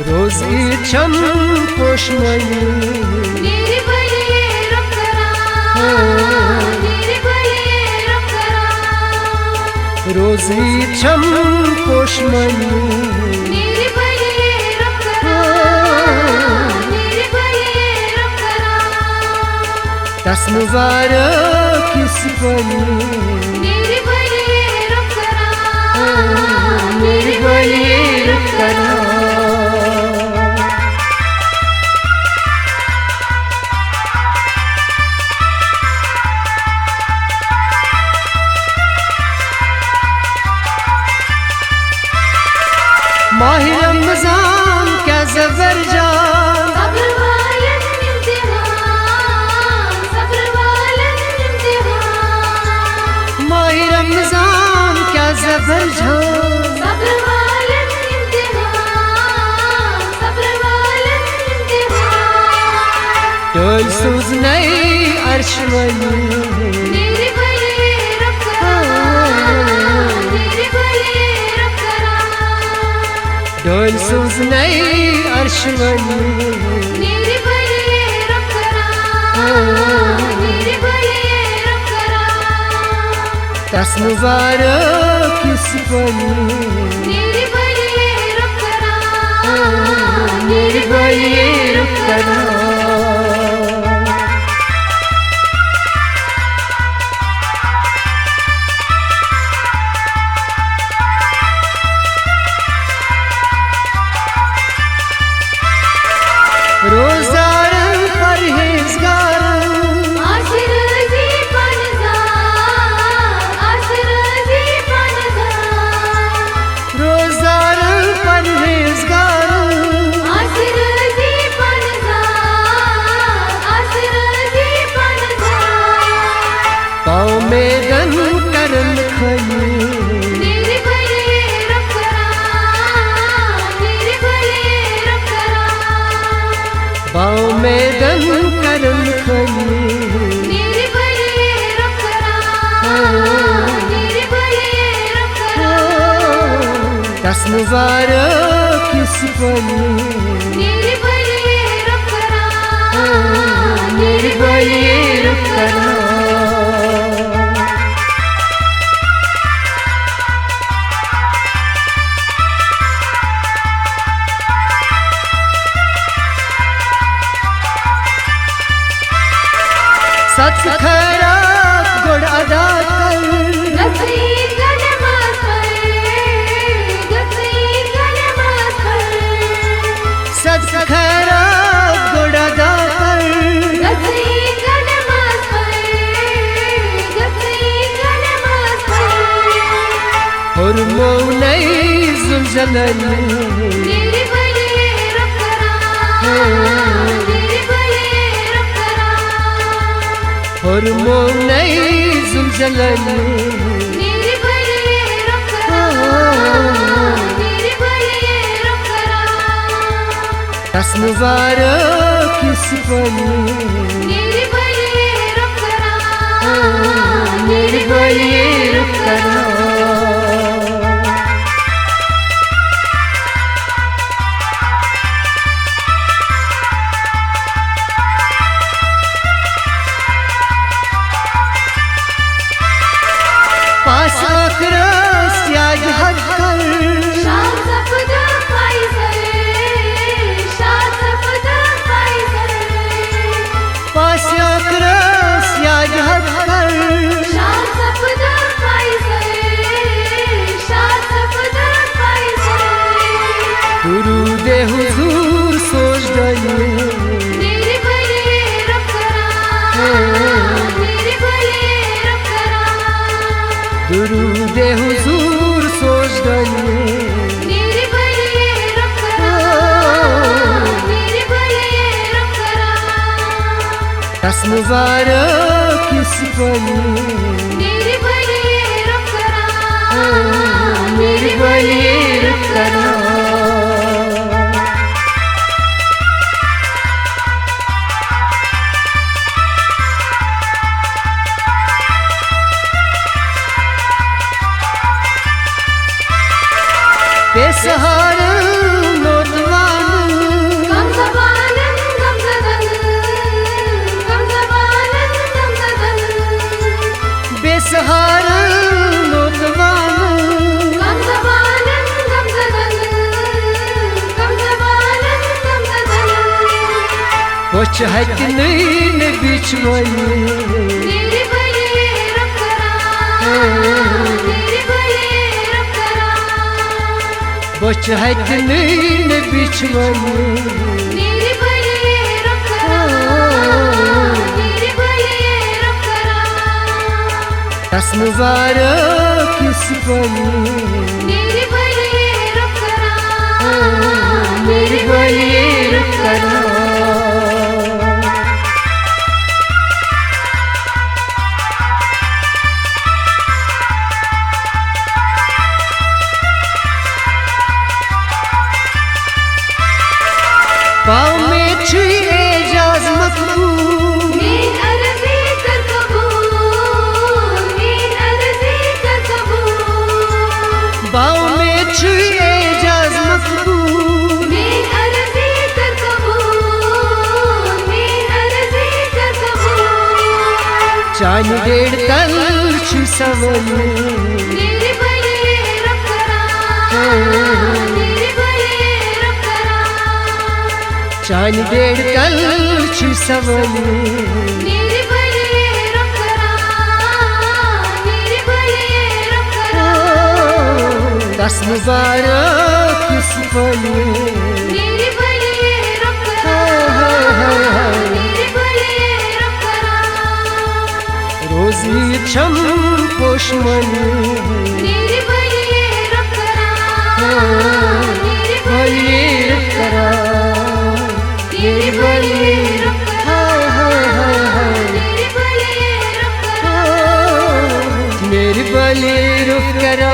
रोजी छम पोषमनी रोजी छम पोषमनी दस मुबारक किस पनी मेरी बली रुक करा माह रमजान क्या ज़बर जान माह रमजान क्या ज़बर जान डोल सूज नई अर्श डोल सूज नई अर्शवनी दस मुबारक किस पनी मेरी बली रुक करा रोज़ारन परहेज़गारन रोज़ारन परहेज़गारन पाँव में गन करन खली पाँव में गन करन खली दस मुबारक किस पनी मेरी बली रुक करा सच खरा गुड़ अदा सच खरा गुड़ अदा और मौनई जुलझलनी और मौनई जुलझलनी दस मुबारक किस पनी मेरी बली रुक करा दुरूदे हुजूर सोच गई दुरूदे हुजूर सोच गई दस मुबारक किस पनी मेरी बली रुक करा बेसहारा नौजवान बच हट नहीं बिछवली बच हट नहीं बिछवली दस मुबारक किस पली मेरी बलिए रुक करा पाँव में छुई एजाज मकबूल मीन अर्ज़ी कर कबूल मीन अर्ज़ी कर कबूल पाँव में छुई एजाज मकबूल मीन अर्ज़ी कर कबूल मीन अर्ज़ी कर कबूल चांद डेढ़ तल छु सवली मेरी बलिए रुक करा मेरी बलिए रुक करा चांद डेढ़ तल छु सवली मेरी बलिए रुक करा मेरी बलिए रुक करा दस मुबारक किस पली मेरी बलिए रुक करा मेरी बलिए रुक करा रोजी छम पोषमनी मेरी बलिए रुक करा मेरी बलिए रुक करा मेरी बलिए रुक करा मेरी बलिए रुक करा मेरी बलिए रुक करा